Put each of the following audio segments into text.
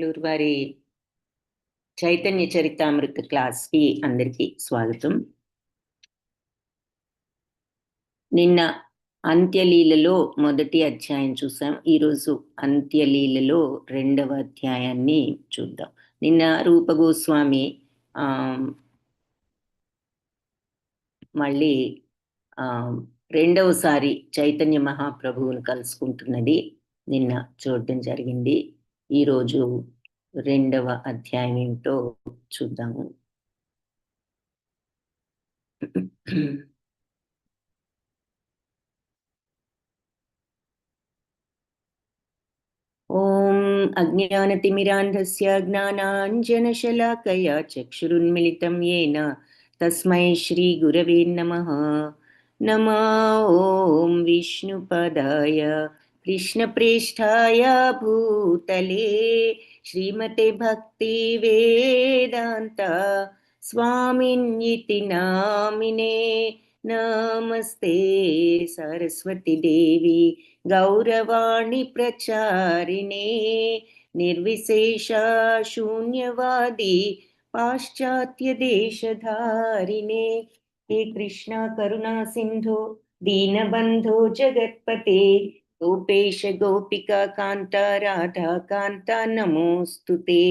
బెంగళూరు వారి చైతన్య చరితామృత క్లాస్ కి అందరికీ స్వాగతం. నిన్న అంత్యలీలలో మొదటి అధ్యాయం చూసాం. ఈరోజు అంత్యలీలలో రెండవ అధ్యాయాన్ని చూద్దాం. నిన్న రూపగోస్వామి మళ్ళీ రెండవసారి చైతన్య మహాప్రభువును కలుసుకుంటున్నది నిన్న చూడటం జరిగింది. ఈరోజు రెండవ అధ్యాయం ఏమిటో చూద్దాము. ఓం అజ్ఞానతిమిరాంధస్య జ్ఞానాంజనశలాకయా చక్షురున్మిళితం యేన తస్మై శ్రీ గురవే నమః. నమో ఓం విష్ణుపదాయ కృష్ణప్రేష్ఠాయ భూతలే శ్రీమతే భక్తి వేదాంత స్వామిన్యితి నామినే. నమస్తే సరస్వతి దేవి గౌరవాణి ప్రచారిణే నిర్విశేష శూన్యవాది పాశ్చాత్య దేశధారిణే. హే కృష్ణ కరుణా సింధు దీనబంధో జగత్పతే గోపేశ గోపికా కాంత రాధా కాంత నమోస్తుతే.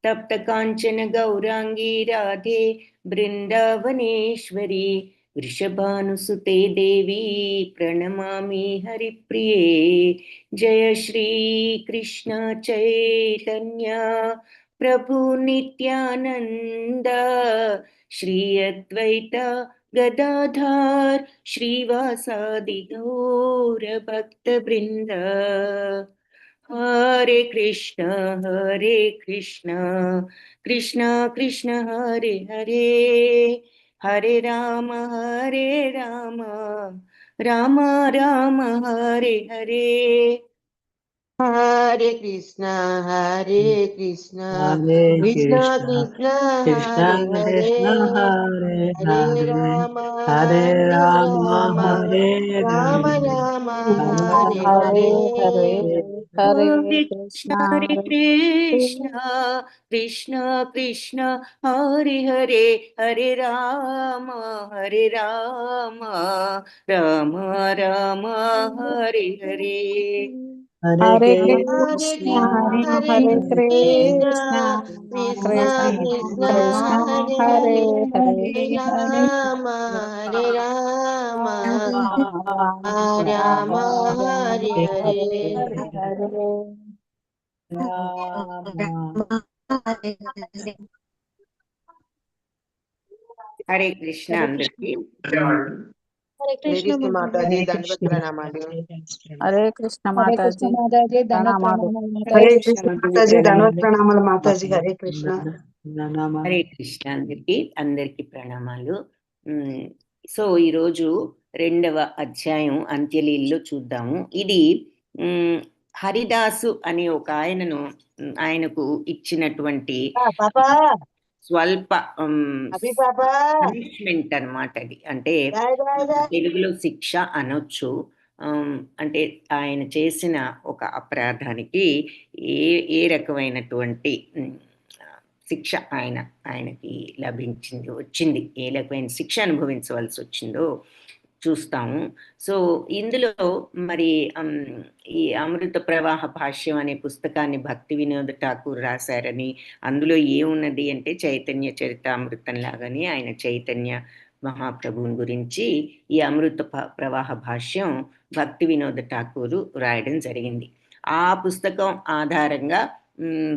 తప్త కాంచన గౌరాంగీ రాధే బృందావనేశ్వరి వృషభానుసుతే దేవి ప్రణమామి హరిప్రియే. జయ శ్రీ కృష్ణ చైతన్య ప్రభు నిత్యానంద శ్రీ అద్వైత గదాధర్ శ్రీవాసాది గౌర భక్త బృంద. హరే కృష్ణ కృష్ణ కృష్ణ హరే హరే హరే రామ రామ రామ హరే హరే. హరే కృష్ణ కృష్ణ కృష్ణ హరే హరే రామ హరే రామ హరే హరే. హరే కృష్ణ కృష్ణ కృష్ణ హరే హరే హరే రామ రామ రామ హరే హరే. హరే కృష్ణ హరే కృష్ణ కృష్ణ కృష్ణ హరే హరే రామ హరే రామ రామ హరే హరే. హరే కృష్ణ అందరికి. హరే కృష్ణ మాతాజీ దండవత్ ప్రణామాలు. హరే కృష్ణ మాతాజీ ప్రణామాలు. హరే కృష్ణ మాతాజీ ధన్వత్ ప్రణామాలు మాతాజీ. హరే కృష్ణ. హరే కృష్ణ అందరికి ప్రణామాలు. సో ఈరోజు రెండవ అధ్యాయం అంత్యలీలలో చూద్దాము. ఇది హరిదాసు అనే ఒక ఆయనకు ఇచ్చినటువంటి స్వల్ప పనిష్మెంట్ అన్నమాట. అది అంటే తెలుగులో శిక్ష అనొచ్చు. అంటే ఆయన చేసిన ఒక అపరాధానికి ఏ రకమైనటువంటి శిక్ష ఆయనకి వచ్చింది, ఏ రకమైన శిక్ష అనుభవించవలసి వచ్చిందో చూస్తాము. సో ఇందులో మరి ఈ అమృత ప్రవాహ భాష్యం అనే పుస్తకాన్ని భక్తి వినోద్ ఠాకూర్ రాశారని, అందులో ఏమున్నది అంటే చైతన్య చరితామృతం లాగానే ఆయన చైతన్య మహాప్రభువుని గురించి ఈ అమృత ప్రవాహ భాష్యం భక్తి వినోద్ ఠాకూర్ రాయడం జరిగింది. ఆ పుస్తకం ఆధారంగా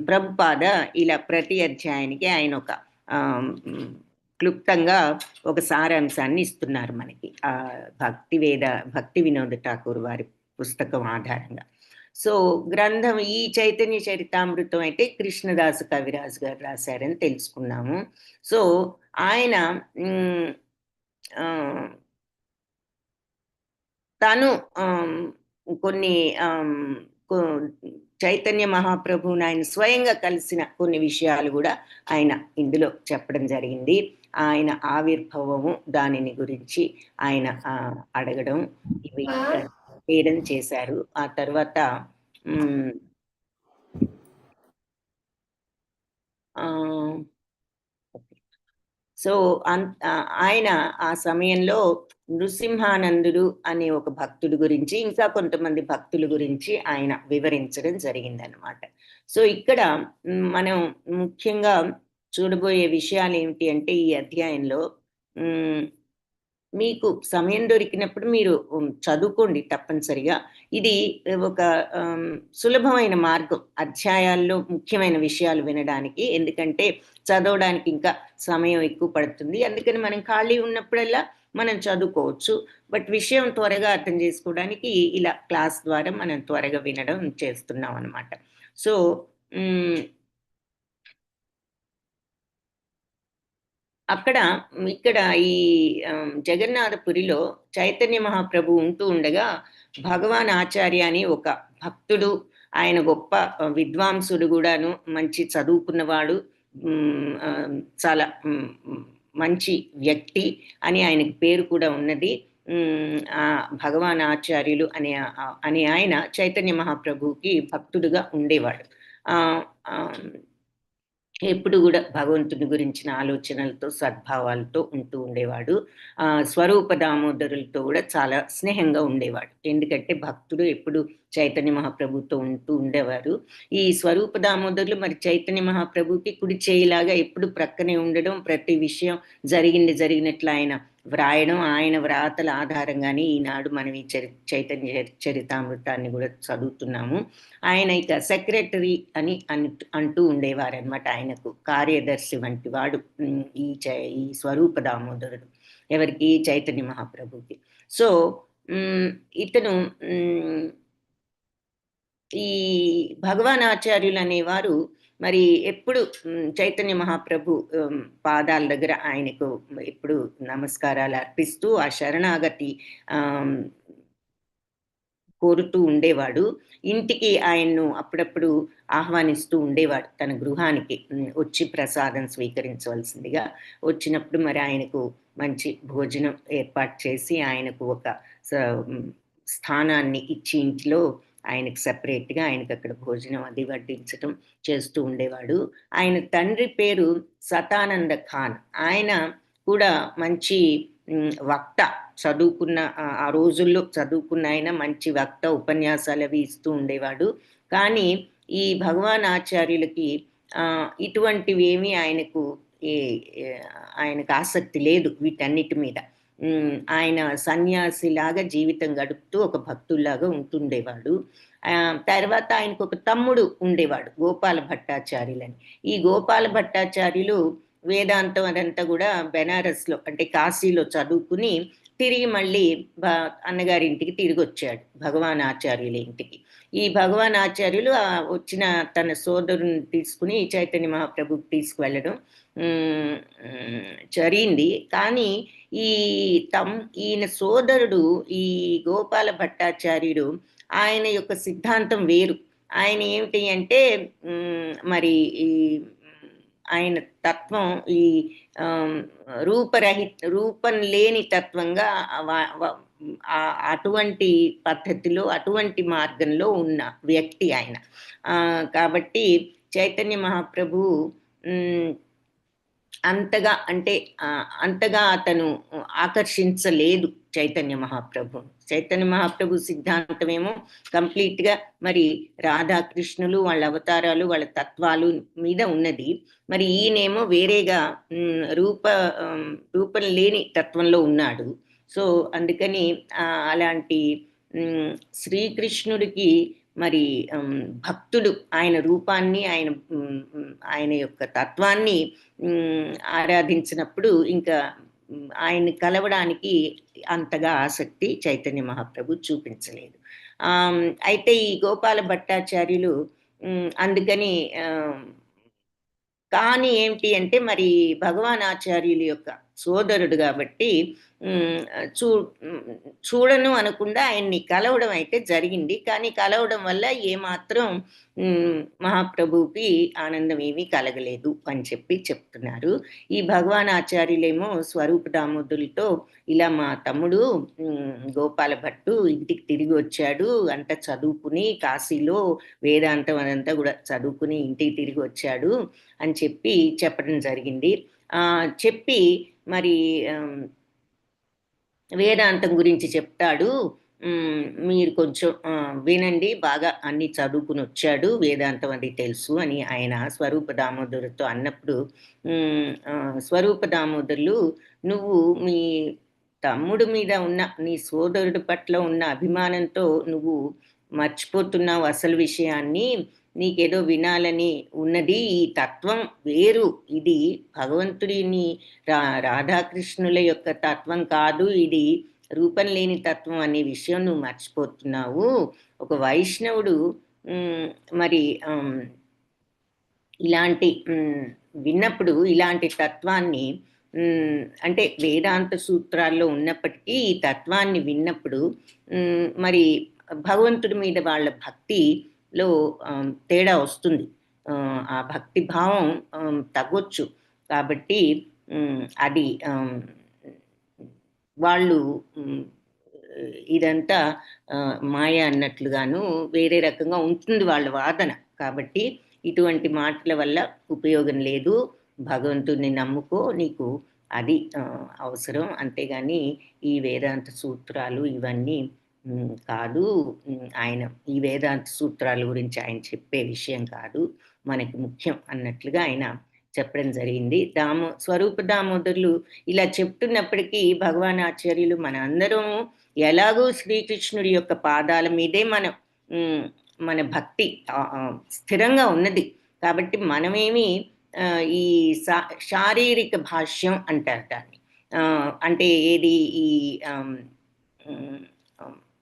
ప్రభుపాద ఇలా ప్రతి అధ్యాయానికి ఆయన ఒక క్లుప్తంగా ఒక సారాంశాన్ని ఇస్తున్నారు మనకి ఆ భక్తి వినోద్ ఠాకూర్ వారి పుస్తకం ఆధారంగా. సో గ్రంథం ఈ చైతన్య చరితామృతం అయితే కృష్ణదాసు కవిరాజు గారు రాశారని తెలుసుకున్నాము. సో ఆయన తను కొన్ని చైతన్య మహాప్రభువుని ఆయన స్వయంగా కలిసిన కొన్ని విషయాలు కూడా ఆయన ఇందులో చెప్పడం జరిగింది. ఆయన ఆవిర్భావము దానిని గురించి ఆయన అడగడం ఇవి చేయడం చేశారు. ఆ తర్వాత సో ఆయన ఆ సమయంలో నృసింహానందుడు అనే ఒక భక్తుడి గురించి, ఇంకా కొంతమంది భక్తుల గురించి ఆయన వివరించడం జరిగిందనమాట. సో ఇక్కడ మనం ముఖ్యంగా చూడబోయే విషయాలు ఏమిటి అంటే, ఈ అధ్యాయంలో మీకు సమయం దొరికినప్పుడు మీరు చదువుకోండి తప్పనిసరిగా. ఇది ఒక సులభమైన మార్గం అధ్యాయాల్లో ముఖ్యమైన విషయాలు వినడానికి. ఎందుకంటే చదవడానికి ఇంకా సమయం ఎక్కువ పడుతుంది. అందుకని మనం ఖాళీ ఉన్నప్పుడల్లా మనం చదువుకోవచ్చు. బట్ విషయం త్వరగా అర్థం చేసుకోవడానికి ఇలా క్లాస్ ద్వారా మనం త్వరగా వినడం చేస్తున్నాం అన్నమాట. సో ఇక్కడ ఈ జగన్నాథపురిలో చైతన్య మహాప్రభు ఉంటూ ఉండగా భగవాన్ ఆచార్య అని ఒక భక్తుడు, ఆయన గొప్ప విద్వాంసుడు కూడాను, మంచి చదువుకున్నవాడు, చాలా మంచి వ్యక్తి అని ఆయనకి పేరు కూడా ఉన్నది. భగవాన్ ఆచార్యులు అనే ఆయన చైతన్య మహాప్రభుకి భక్తుడుగా ఉండేవాడు. ఎప్పుడు కూడా భగవంతుని గురించిన ఆలోచనలతో, సద్భావాలతో ఉంటూ ఉండేవాడు. స్వరూప దామోదరులతో కూడా చాలా స్నేహంగా ఉండేవాడు. ఎందుకంటే భక్తుడు ఎప్పుడు చైతన్య మహాప్రభుతో ఉంటూ ఉండేవారు. ఈ స్వరూప దామోదరులు మరి చైతన్య మహాప్రభుకి కుడి చేయిలాగా ఎప్పుడు ప్రక్కనే ఉండడం, ప్రతి విషయం జరిగినట్లు ఆయన వ్రాయడం, ఆయన వ్రాతల ఆధారంగానే ఈనాడు మనం ఈ చైతన్య చరితామృతాన్ని కూడా చదువుతున్నాము. ఆయన ఇక సెక్రటరీ అని అంటూ ఉండేవారనమాట. ఆయనకు కార్యదర్శి వంటి వాడు ఈ స్వరూప దామోదరుడు, ఎవరికి? చైతన్య మహాప్రభుకి. సో ఇతను ఈ భగవాన్ ఆచార్యులు అనేవారు మరి ఎప్పుడు చైతన్య మహాప్రభు పాదాల దగ్గర ఆయనకు ఎప్పుడు నమస్కారాలు అర్పిస్తూ ఆ శరణాగతి కోరుతూ ఉండేవాడు. ఇంటికి ఆయన్ను అప్పుడప్పుడు ఆహ్వానిస్తూ ఉండేవాడు తన గృహానికి వచ్చి ప్రసాదం స్వీకరించవలసిందిగా. వచ్చినప్పుడు మరి ఆయనకు మంచి భోజనం ఏర్పాటు చేసి ఆయనకు ఒక స్థానాన్ని ఇచ్చి ఇంట్లో ఆయనకు సెపరేట్గా ఆయనకు అక్కడ భోజనం అది వడ్డించడం చేస్తూ ఉండేవాడు. ఆయన తండ్రి పేరు సతానంద ఖాన్. ఆయన కూడా మంచి వక్త, చదువుకున్న, ఆ రోజుల్లో చదువుకున్న ఆయన మంచి వక్త, ఉపన్యాసాలు అవి ఇస్తూ ఉండేవాడు. కానీ ఈ భగవాన్ ఆచార్యులకి ఇటువంటివి ఏమీ ఆయనకు ఆసక్తి లేదు వీటన్నిటి మీద. ఆయన సన్యాసిలాగా జీవితం గడుపుతూ ఒక భక్తుల్లాగా ఉంటుండేవాడు. తర్వాత ఆయనకు ఒక తమ్ముడు ఉండేవాడు, గోపాల భట్టాచార్యులని. ఈ గోపాల భట్టాచార్యులు వేదాంతం అదంతా కూడా బెనారస్లో అంటే కాశీలో చదువుకుని తిరిగి మళ్ళీ అన్నగారి ఇంటికి తిరిగి వచ్చాడు, భగవాన్ ఆచార్యుల ఇంటికి. ఈ భగవాన్ ఆచార్యులు వచ్చిన తన సోదరుని తీసుకుని చైతన్య మహాప్రభుకి తీసుకువెళ్ళడం జరిగింది. కానీ ఈయన సోదరుడు ఈ గోపాల భట్టాచార్యుడు, ఆయన యొక్క సిద్ధాంతం వేరు. ఆయన ఏమిటి అంటే మరి ఆయన తత్వం ఈ రూపం లేని తత్వంగా అటువంటి పద్ధతిలో, అటువంటి మార్గంలో ఉన్న వ్యక్తి ఆయన. కాబట్టి చైతన్య మహాప్రభు అంతగా అతను ఆకర్షించలేదు చైతన్య మహాప్రభు. చైతన్య మహాప్రభు సిద్ధాంతమేమో కంప్లీట్గా మరి రాధాకృష్ణులు, వాళ్ళ అవతారాలు, వాళ్ళ తత్వాలు మీద ఉన్నది. మరి ఈయనేమో వేరేగా రూపం లేని తత్వంలో ఉన్నాడు. సో అందుకని అలాంటి శ్రీకృష్ణుడికి మరి భక్తుడు ఆయన రూపాన్ని, ఆయన యొక్క తత్వాన్ని ఆరాధించినప్పుడు ఇంకా ఆయన్ని కలవడానికి అంతగా ఆసక్తి చైతన్య మహాప్రభు చూపించలేదు. అయితే ఈ గోపాల భట్టాచార్యులు అందుకని కానీ ఏమిటి అంటే మరి భగవాన్ ఆచార్యుల యొక్క సోదరుడు కాబట్టి చూడను అనకుండా ఆయన్ని కలవడం అయితే జరిగింది. కానీ కలవడం వల్ల ఏమాత్రం మహాప్రభుకి ఆనందం ఏమీ కలగలేదు అని చెప్తున్నారు. ఈ భగవాన్ ఆచార్యులేమో స్వరూప దామోదరులతో ఇలా మా తమ్ముడు గోపాల భట్టు ఇంటికి తిరిగి వచ్చాడు, అంతా చదువుకుని కాశీలో వేదాంతం అదంతా కూడా చదువుకుని ఇంటికి తిరిగి వచ్చాడు అని చెప్పడం జరిగింది. చెప్పి మరి వేదాంతం గురించి చెప్తాడు. మీరు కొంచెం వినండి, బాగా అన్ని చదువుకుని వచ్చాడు, వేదాంతం అది తెలుసు అని ఆయన స్వరూప దామోదరుతో అన్నప్పుడు, స్వరూప దామోదరులు, నువ్వు మీ తమ్ముడి మీద ఉన్న, నీ సోదరుడి పట్ల ఉన్న అభిమానంతో నువ్వు మర్చిపోతున్నావు అసలు విషయాన్ని, నీకేదో వినాలని ఉన్నది, ఈ తత్వం వేరు, ఇది భగవంతుడిని రాధాకృష్ణుల యొక్క తత్వం కాదు, ఇది రూపం లేని తత్వం అనే విషయం నువ్వు మర్చిపోతున్నావు. ఒక వైష్ణవుడు మరి ఇలాంటి విన్నప్పుడు, ఇలాంటి తత్వాన్ని అంటే వేదాంత సూత్రాల్లో ఉన్నప్పటికీ ఈ తత్వాన్ని విన్నప్పుడు మరి భగవంతుడి మీద వాళ్ళ భక్తిలో తేడా వస్తుంది, ఆ భక్తి భావం తగ్గొచ్చు. కాబట్టి అది వాళ్ళు ఇదంతా మాయ అన్నట్లుగాను వేరే రకంగా ఉంటుంది వాళ్ళ వాదన. కాబట్టి ఇటువంటి మాటల వల్ల ఉపయోగం లేదు, భగవంతుడిని నమ్ముకో, నీకు అది అవసరం, అంతేగాని ఈ వేదాంత సూత్రాలు ఇవన్నీ కాదు. ఆయన ఈ వేదాంత సూత్రాల గురించి ఆయన చెప్పే విషయం కాదు, మనకి ముఖ్యం అన్నట్లుగా ఆయన చెప్పడం జరిగింది. స్వరూప దామోదరులు ఇలా చెప్తున్నప్పటికీ భగవాన్ ఆచార్యులు మన అందరం ఎలాగో శ్రీకృష్ణుడి యొక్క పాదాల మీదే మన భక్తి స్థిరంగా ఉన్నది. కాబట్టి మనమేమి ఈ శారీరక భాష్యం అంటారు దాన్ని, అంటే ఏది ఈ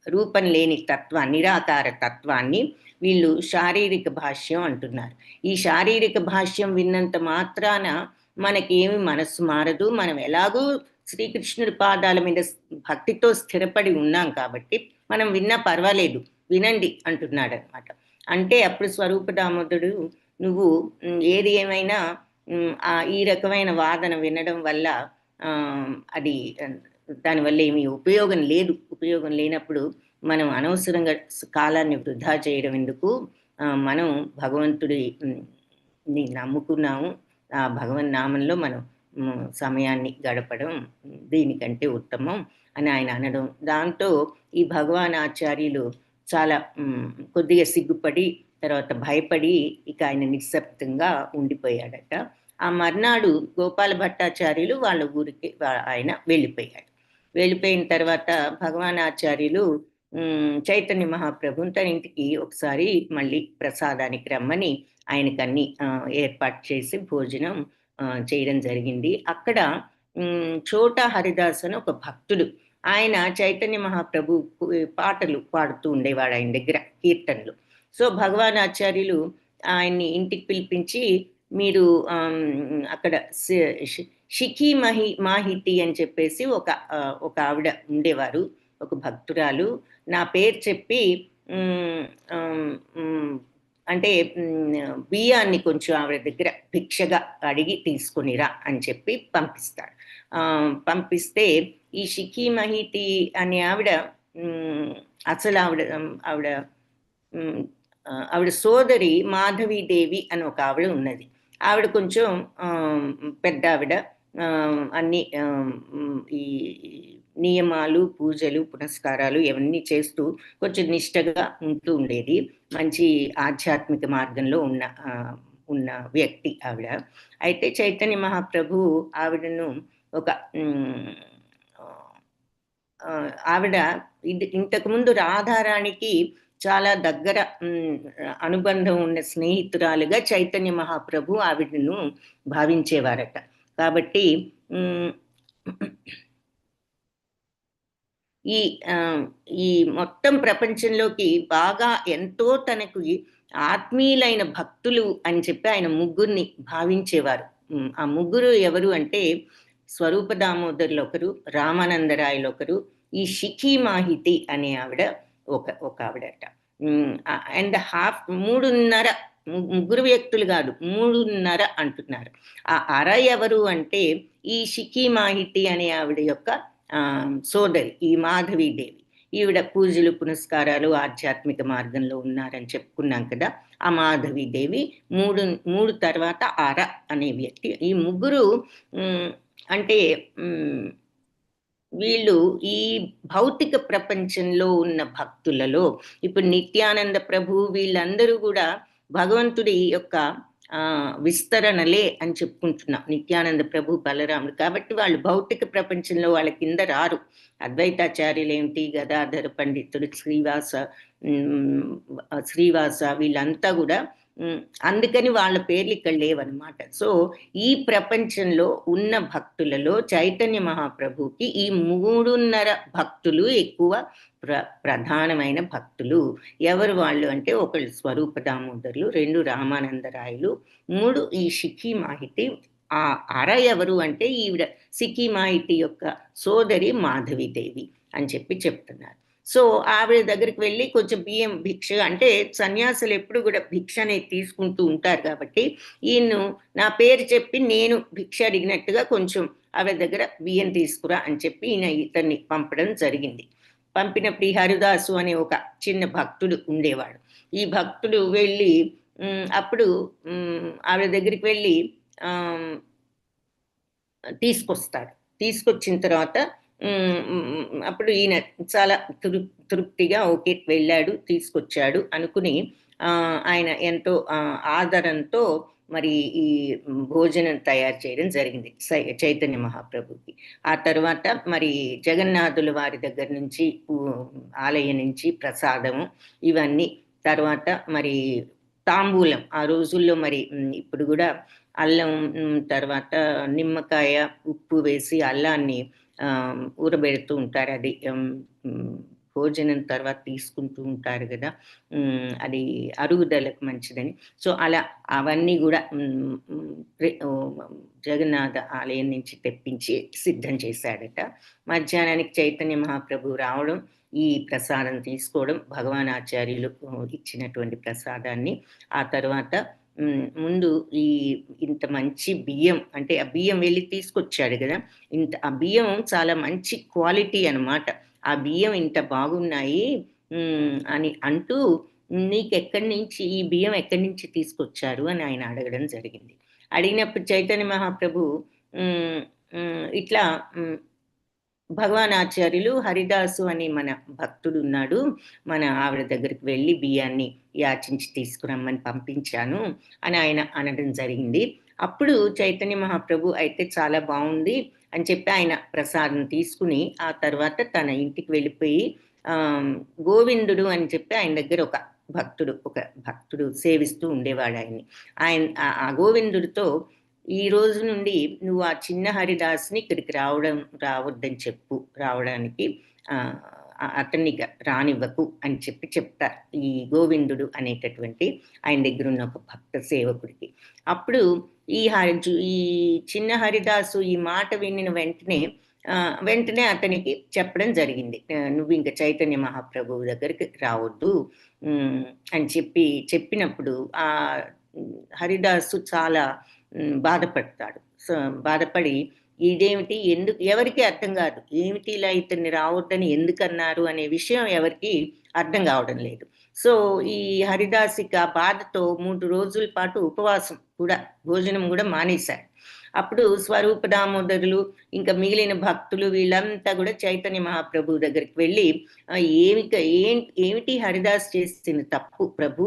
రూపం లేని తత్వాన్ని, నిరాకార తత్వాన్ని వీళ్ళు శారీరక భాష్యం అంటున్నారు. ఈ శారీరక భాష్యం విన్నంత మాత్రాన మనకేమి మనస్సు మారదు, మనం ఎలాగూ శ్రీకృష్ణుడి పాదాల మీద భక్తితో స్థిరపడి ఉన్నాం కాబట్టి మనం విన్నా పర్వాలేదు, వినండి అంటున్నాడు అనమాట. అంటే అప్పుడు స్వరూప దామోదరుడు, నువ్వు ఏది ఏమైనా ఈ రకమైన వాదన వినడం వల్ల అది దానివల్ల ఏమీ ఉపయోగం లేదు, ఉపయోగం లేనప్పుడు మనం అనవసరంగా కాలాన్ని వృధా చేయడం ఎందుకు, మనం భగవంతుడిని నమ్ముకున్నాము, ఆ భగవన్ నామంలో మనం సమయాన్ని గడపడం దీనికంటే ఉత్తమం అని ఆయన అనడం. దాంతో ఈ భగవాన్ ఆచార్యులు చాలా కొద్దిగా సిగ్గుపడి, తర్వాత భయపడి ఇక ఆయన నిశ్శబ్దంగా ఉండిపోయాడట. ఆ మర్నాడు గోపాల భట్టాచార్యులు వాళ్ళ ఊరికి ఆయన వెళ్ళిపోయాడు. వెళ్ళిపోయిన తర్వాత భగవాన్ ఆచార్యులు చైతన్య మహాప్రభుని తన ఇంటికి ఒకసారి మళ్ళీ ప్రసాదానికి రమ్మని ఆయనకు అన్ని ఏర్పాటు చేసి భోజనం చేయడం జరిగింది. అక్కడ చోటా హరిదాస్ అని ఒక భక్తుడు, ఆయన చైతన్య మహాప్రభు పాటలు పాడుతూ ఉండేవాడు ఆయన దగ్గర, కీర్తనలు. సో భగవాన్ ఆచార్యులు ఆయన్ని ఇంటికి పిలిపించి, మీరు అక్కడ షిఖీ మాహితి అని చెప్పేసి ఒక ఆవిడ ఉండేవారు, ఒక భక్తురాలు, నా పేరు చెప్పి అంటే బియ్యాన్ని కొంచెం ఆవిడ దగ్గర భిక్షగా అడిగి తీసుకునిరా అని చెప్పి పంపిస్తాడు. పంపిస్తే ఈ షిఖీ మహితి అనే ఆవిడ అసలు ఆవిడ సోదరి మాధవీదేవి అని ఒక ఆవిడ ఉన్నది. ఆవిడ కొంచెం పెద్ద ఆవిడ, అన్ని ఈ నియమాలు, పూజలు, పునస్కారాలు ఇవన్నీ చేస్తూ కొంచెం నిష్టగా ఉంటూ ఉండేది. మంచి ఆధ్యాత్మిక మార్గంలో ఉన్న వ్యక్తి ఆవిడ. అయితే చైతన్య మహాప్రభు ఆవిడను ఆవిడ ఇంతకుముందు రాధారాణికి చాలా దగ్గర అనుబంధం ఉన్న స్నేహితురాలుగా చైతన్య మహాప్రభు ఆవిడను భావించేవారట. కాబట్టి ఈ మొత్తం ప్రపంచంలోకి బాగా ఎంతో తనకు ఆత్మీయులైన భక్తులు అని చెప్పి ఆయన ముగ్గురిని భావించేవారు. ఆ ముగ్గురు ఎవరు అంటే స్వరూప దామోదరులు ఒకరు, రామానందరాయలు ఒకరు, ఈ షిఖీ మాహితి అనే ఆవిడ ఒక ఆవిడట. అండ్ ముగ్గురు వ్యక్తులు కాదు, 3.5 అంటున్నారు. ఆ అర ఎవరు అంటే ఈ షిఖీ మాహితి అనే ఆవిడ యొక్క సోదరి ఈ మాధవీదేవి. ఈవిడ పూజలు, పునస్కారాలు, ఆధ్యాత్మిక మార్గంలో ఉన్నారని చెప్పుకున్నాం కదా. ఆ మాధవీదేవి, మూడు తర్వాత అర అనే వ్యక్తి. ఈ ముగ్గురు అంటే వీళ్ళు ఈ భౌతిక ప్రపంచంలో ఉన్న భక్తులలో ఇప్పుడు నిత్యానంద ప్రభు వీళ్ళందరూ కూడా భగవంతుడి యొక్క విస్తరణలే అని చెప్పుకుంటున్నాం. నిత్యానంద ప్రభు, బలరాముడు. కాబట్టి వాళ్ళు భౌతిక ప్రపంచంలో వాళ్ళ కింద రారు. అద్వైతాచార్యులు ఏమిటి, గదాధర పండితుడు, శ్రీవాస వీళ్ళంతా కూడా అందుకని వాళ్ళ పేర్లు ఇక్కడ లేవన్నమాట. సో ఈ ప్రపంచంలో ఉన్న భక్తులలో చైతన్య మహాప్రభుకి ఈ 3.5 భక్తులు ఎక్కువ ప్రధానమైన భక్తులు. ఎవరు వాళ్ళు అంటే, ఒకళ్ళు స్వరూప దామోదరులు, 2 రామానందరాయలు, 3 ఈ సిక్కి మాహితి. ఆ అర ఎవరు అంటే ఈవిడ సిక్కి మాహితి యొక్క సోదరి మాధవీదేవి అని చెప్తున్నారు. సో ఆవిడ దగ్గరికి వెళ్ళి కొంచెం బియ్యం భిక్ష, అంటే సన్యాసులు ఎప్పుడు కూడా భిక్ష అనేది తీసుకుంటూ ఉంటారు కాబట్టి ఈయన్ను నా పేరు చెప్పి నేను భిక్ష అడిగినట్టుగా కొంచెం ఆవిడ దగ్గర బియ్యం తీసుకురా అని చెప్పి ఇతన్ని పంపడం జరిగింది. పంపినప్పుడు ఈ హరిదాసు అనే ఒక చిన్న భక్తుడు ఉండేవాడు. ఈ భక్తుడు వెళ్ళి అప్పుడు ఆవిడ దగ్గరికి వెళ్ళి తీసుకొస్తాడు. తీసుకొచ్చిన తర్వాత అప్పుడు ఈయన చాలా తృప్తిగా ఓకే వెళ్ళాడు, తీసుకొచ్చాడు అనుకుని ఆయన ఎంతో ఆదరంతో మరి ఈ భోజనం తయారు చేయడం జరిగింది చైతన్య మహాప్రభుకి. ఆ తర్వాత మరి జగన్నాథుల వారి దగ్గర నుంచి, ఆలయం నుంచి ప్రసాదము ఇవన్నీ, తర్వాత మరి తాంబూలం. ఆ రోజుల్లో మరి ఇప్పుడు కూడా అల్లం, తర్వాత నిమ్మకాయ, ఉప్పు వేసి అల్లాన్ని ఊరబెడుతూ ఉంటారు. అది భోజనం తర్వాత తీసుకుంటూ ఉంటారు కదా, అది అరుగుదలకు మంచిదని. సో అలా అవన్నీ కూడా జగన్నాథ ఆలయం నుంచి తెప్పించి సిద్ధం చేశాడట. మధ్యాహ్నానికి చైతన్య మహాప్రభు రావడం, ఈ ప్రసాదం తీసుకోవడం, భగవాన్ ఆచార్యులు ఇచ్చినటువంటి ప్రసాదాన్ని. ఆ తర్వాత ముందు ఇంత మంచి బియ్యం, అంటే ఆ బియ్యం వెళ్ళి తీసుకొచ్చాడు కదా, ఆ బియ్యం చాలా మంచి క్వాలిటీ అన్నమాట. ఆ బియ్యం ఇంత బాగున్నాయి అని అంటూ, నీకెక్కడి నుంచి ఈ బియ్యం ఎక్కడి నుంచి తీసుకొచ్చారు అని ఆయన అడగడం జరిగింది. అడిగినప్పుడు చైతన్య మహాప్రభు ఇట్లా భగవాన్ ఆచార్యులు హరిదాసు అని మన భక్తుడు ఉన్నాడు, మన ఆవిడ దగ్గరికి వెళ్ళి బియ్యాన్ని యాచించి తీసుకురమ్మని పంపించాను అని ఆయన అనడం జరిగింది. అప్పుడు చైతన్య మహాప్రభు అయితే చాలా బాగుంది అని చెప్పి ఆయన ప్రసాదం తీసుకుని ఆ తర్వాత తన ఇంటికి వెళ్ళిపోయి గోవిందుడు అని చెప్పి ఆయన దగ్గర ఒక భక్తుడు సేవిస్తూ ఉండేవాడు ఆయన్ని. ఆ గోవిందుడితో, ఈ రోజు నుండి నువ్వు ఆ చిన్న హరిదాస్ని ఇక్కడికి రావద్దని చెప్పు, రావడానికి అతన్ని రానివ్వకు అని చెప్తారు ఈ గోవిందుడు అనేటటువంటి ఆయన దగ్గర ఉన్న ఒక భక్త సేవకుడికి. అప్పుడు ఈ చిన్న హరిదాసు ఈ మాట వినిన వెంటనే అతనికి చెప్పడం జరిగింది, నువ్వు ఇంకా చైతన్య మహాప్రభువు దగ్గరికి రావద్దు అని చెప్పినప్పుడు ఆ హరిదాసు చాలా బాధపడతాడు. బాధపడి ఇదేమిటి, ఎవరికి అర్థం కాదు, ఏమిటి ఇలా ఇతన్ని రావద్దని ఎందుకన్నారు అనే విషయం ఎవరికి అర్థం కావడం లేదు. సో ఈ హరిదాసిక బాధతో 3 రోజుల పాటు ఉపవాసం కూడా, భోజనం కూడా మానేశారు. అప్పుడు స్వరూప దామోదరులు ఇంకా మిగిలిన భక్తులు వీళ్ళంతా కూడా చైతన్య మహాప్రభు దగ్గరికి వెళ్ళి, ఏమిటి హరిదాస్ చేసిన తప్పు ప్రభు,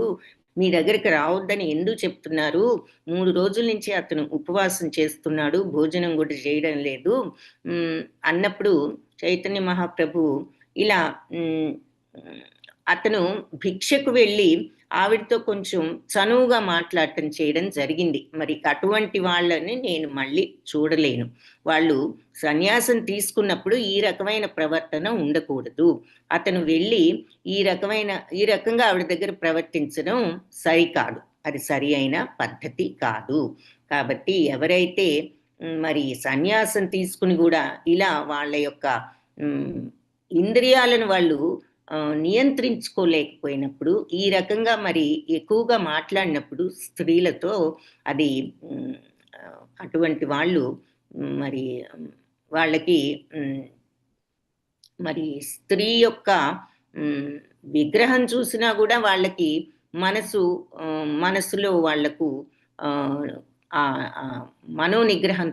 మీ దగ్గరికి రావద్దని ఎందుకు చెప్తున్నారు, 3 రోజుల నుంచి అతను ఉపవాసం చేస్తున్నాడు, భోజనం కూడా చేయడం లేదు అన్నప్పుడు చైతన్య మహాప్రభు ఇలా అతను భిక్షకు వెళ్ళి ఆవిడతో కొంచెం చనువుగా మాట్లాడటం చేయడం జరిగింది. మరి అటువంటి వాళ్ళని నేను మళ్ళీ చూడలేను. వాళ్ళు సన్యాసం తీసుకున్నప్పుడు ఈ రకమైన ప్రవర్తన ఉండకూడదు. అతను వెళ్ళి ఈ రకంగా ఆవిడ దగ్గర ప్రవర్తించడం సరికాదు, అది సరి అయిన పద్ధతి కాదు. కాబట్టి ఎవరైతే మరి సన్యాసం తీసుకుని కూడా ఇలా వాళ్ళ యొక్క ఇంద్రియాలను వాళ్ళు నియంత్రించుకోలేకపోయినప్పుడు, ఈ రకంగా మరి ఎక్కువగా మాట్లాడినప్పుడు స్త్రీలతో, అది అటువంటి వాళ్ళు మరి వాళ్ళకి మరి స్త్రీ యొక్క విగ్రహం చూసినా కూడా వాళ్ళకి మనసులో వాళ్లకు మనోనిగ్రహం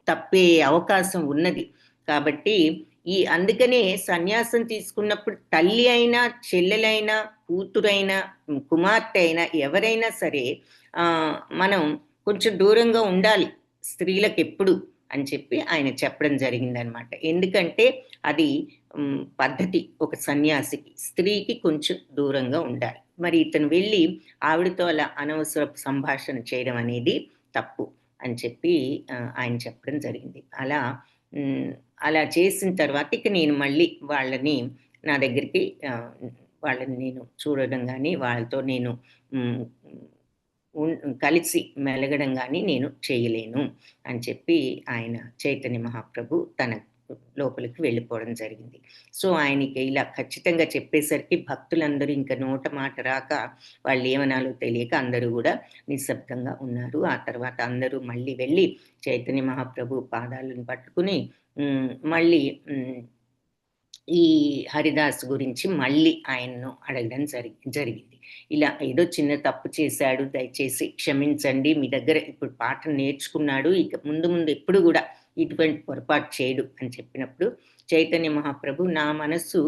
తప్పే అవకాశం ఉన్నది. కాబట్టి అందుకనే సన్యాసం తీసుకున్నప్పుడు తల్లి అయినా, చెల్లెలైనా, కూతురైనా, కుమార్తె అయినా, ఎవరైనా సరే మనం కొంచెం దూరంగా ఉండాలి స్త్రీలకు ఎప్పుడు అని చెప్పి ఆయన చెప్పడం జరిగిందనమాట. ఎందుకంటే అది పద్ధతి ఒక సన్యాసికి, స్త్రీకి కొంచెం దూరంగా ఉండాలి. మరి ఇతను వెళ్ళి ఆవిడతో అలా అనవసర సంభాషణ చేయడం అనేది తప్పు అని చెప్పి ఆయన చెప్పడం జరిగింది. అలా చేసిన తర్వాత ఇక నేను మళ్ళీ వాళ్ళని నా దగ్గరికి వాళ్ళని నేను చూడడం కానీ, వాళ్ళతో నేను కలిసి మెలగడం కానీ నేను చేయలేను అని చెప్పి ఆయన చైతన్య మహాప్రభు తన లోపలికి వెళ్ళిపోవడం జరిగింది. సో ఆయనకి ఇలా ఖచ్చితంగా చెప్పేసరికి భక్తులందరూ ఇంకా నోట మాట రాక వాళ్ళు ఏమనాలో తెలియక అందరూ కూడా నిశ్శబ్దంగా ఉన్నారు. ఆ తర్వాత అందరూ మళ్ళీ వెళ్ళి చైతన్య మహాప్రభు పాదాలను పట్టుకుని మళ్ళీ ఈ హరిదాస్ గురించి మళ్ళీ ఆయన్ను అడగడం జరిగింది. ఇలా ఏదో చిన్న తప్పు చేశాడు, దయచేసి క్షమించండి, మీ దగ్గర ఇప్పుడు పాఠం నేర్చుకున్నాడు, ఇక ముందు ఎప్పుడు కూడా ఇటువంటి పొరపాటు చేయడు అని చెప్పినప్పుడు చైతన్య మహాప్రభు నా మనస్సు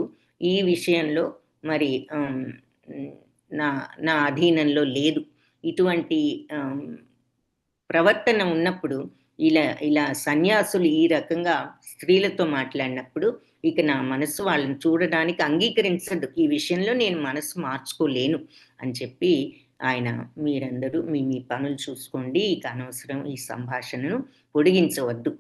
ఈ విషయంలో మరి నా అధీనంలో లేదు. ఇటువంటి ప్రవర్తన ఉన్నప్పుడు ఇలా సన్యాసులు ఈ రకంగా స్త్రీలతో మాట్లాడినప్పుడు ఇక నా మనసు వాళ్ళని చూడడానికి అంగీకరించదు. ఈ విషయంలో నేను మనసు మార్చుకోలేను అని చెప్పి ఆయన మీరందరూ మీ పనులు చూసుకోండి, ఇక అనవసరం ఈ సంభాషణను పొడిగించవద్దు.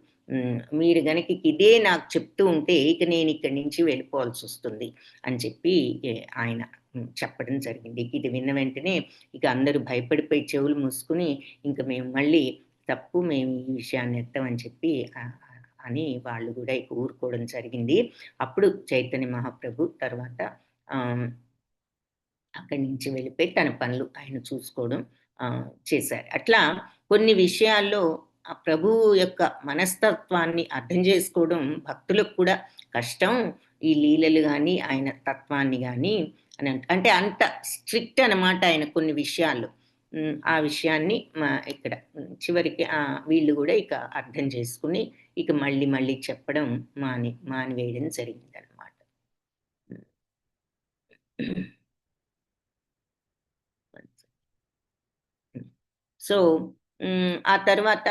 మీరు గనక ఇదే నాకు చెప్తూ ఉంటే ఇక నేను ఇక్కడి నుంచి వెళ్ళిపోవాల్సి వస్తుంది అని చెప్పి ఆయన చెప్పడం జరిగింది. ఇది విన్న వెంటనే ఇక అందరూ భయపడిపోయి చెవులు మూసుకుని ఇంక మేము మళ్ళీ తప్పు, మేము ఈ విషయాన్ని ఎత్తామని చెప్పి అని వాళ్ళు కూడా ఇక ఊరుకోవడం జరిగింది. అప్పుడు చైతన్య మహాప్రభు తర్వాత అక్కడి నుంచి వెళ్ళిపోయి తన పనులు ఆయన చూసుకోవడం చేశారు. అట్లా కొన్ని విషయాల్లో ఆ ప్రభువు యొక్క మనస్తత్వాన్ని అర్థం చేసుకోవడం భక్తులకు కూడా కష్టం. ఈ లీలలు కానీ ఆయన తత్వాన్ని కానీ అంటే అంత స్ట్రిక్ట్ అన్నమాట ఆయన కొన్ని విషయాల్లో. ఆ విషయాన్ని ఇక్కడ చివరికి వీళ్ళు కూడా ఇక అర్థం చేసుకుని ఇక మళ్ళీ చెప్పడం మానివేయడం జరిగిందనమాట. సో ఆ తర్వాత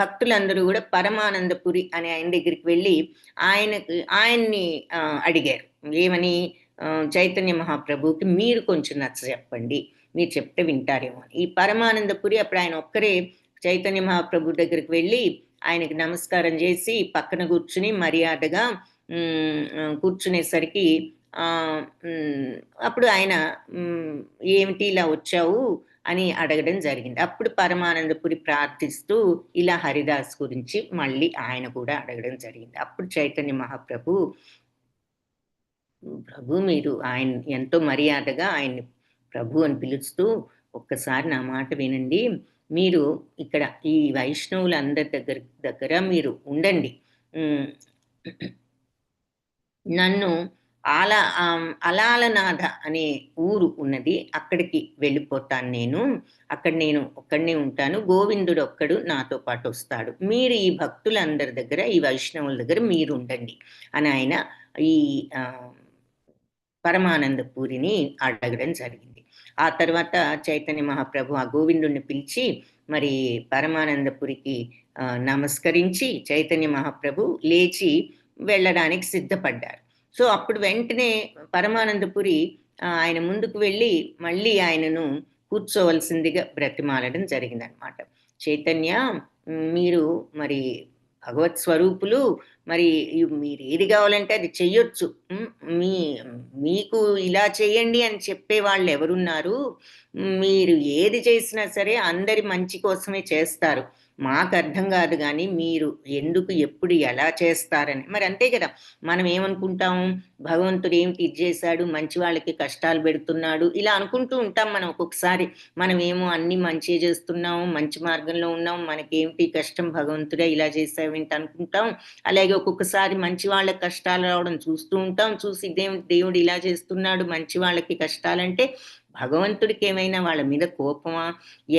భక్తులందరూ కూడా పరమానందపురి అనే ఆయన దగ్గరికి వెళ్ళి ఆయన్ని అడిగారు. ఏమని? చైతన్య మహాప్రభుకి మీరు కొంచెం నచ్చ చెప్పండి, మీరు చెప్తే వింటారేమో అని. ఈ పరమానందపురి అప్పుడు ఆయన ఒక్కరే చైతన్య మహాప్రభు దగ్గరికి వెళ్ళి ఆయనకి నమస్కారం చేసి పక్కన కూర్చుని మర్యాదగా కూర్చునేసరికి అప్పుడు ఆయన ఏమిటి ఇలా వచ్చావు అని అడగడం జరిగింది. అప్పుడు పరమానందపురి ప్రార్థిస్తూ ఇలా హరిదాస్ గురించి మళ్ళీ ఆయన కూడా అడగడం జరిగింది. అప్పుడు చైతన్య మహాప్రభు మీరు ఆయన ఎంతో మర్యాదగా ఆయన్ని ప్రభు అని పిలుస్తూ ఒక్కసారి నా మాట వినండి, మీరు ఇక్కడ ఈ వైష్ణవులందరి దగ్గర మీరు ఉండండి, నన్ను అలాలనాథ అనే ఊరు ఉన్నది, అక్కడికి వెళ్ళిపోతాను నేను, అక్కడ నేను ఒక్కడనే ఉంటాను, గోవిందుడు ఒక్కడు నాతో పాటు వస్తాడు, మీరు ఈ భక్తులందరి దగ్గర ఈ వైష్ణవుల దగ్గర మీరు ఉండండి అని ఆయన ఈ పరమానందపురిని అడగడం జరిగింది. ఆ తర్వాత చైతన్య మహాప్రభు ఆ గోవిందుడిని పిలిచి మరి పరమానందపురికి నమస్కరించి చైతన్య మహాప్రభు లేచి వెళ్ళడానికి సిద్ధపడ్డారు. సో అప్పుడు వెంటనే పరమానందపురి ఆయన ముందుకు వెళ్ళి మళ్ళీ ఆయనను కూర్చోవలసిందిగా బ్రతిమాలడం జరిగిందనమాట. చైతన్య, మీరు మరి భగవత్ స్వరూపులు, మరి మీరు ఏది కావాలంటే అది చెయ్యొచ్చు, మీకు ఇలా చేయండి అని చెప్పే వాళ్ళు ఎవరున్నారు? మీరు ఏది చేసినా సరే అందరి మంచి కోసమే చేస్తారు, మాకు అర్థం కాదు కానీ మీరు ఎందుకు ఎప్పుడు ఎలా చేస్తారని. మరి అంతే కదా, మనం ఏమనుకుంటాము, భగవంతుడు ఏమిటి ఇది చేశాడు, మంచి వాళ్ళకి కష్టాలు పెడుతున్నాడు ఇలా అనుకుంటూ ఉంటాం మనం. ఒక్కొక్కసారి మనం ఏమో అన్ని మంచి చేస్తున్నాము, మంచి మార్గంలో ఉన్నాం, మనకేమిటి కష్టం, భగవంతుడే ఇలా చేసావేంటి అనుకుంటాం. అలాగే ఒక్కొక్కసారి మంచి వాళ్ళకి కష్టాలు రావడం చూస్తూ ఉంటాం, చూసి దేవుడు ఇలా చేస్తున్నాడు, మంచి వాళ్ళకి కష్టాలంటే భగవంతుడికి ఏమైనా వాళ్ళ మీద కోపమా?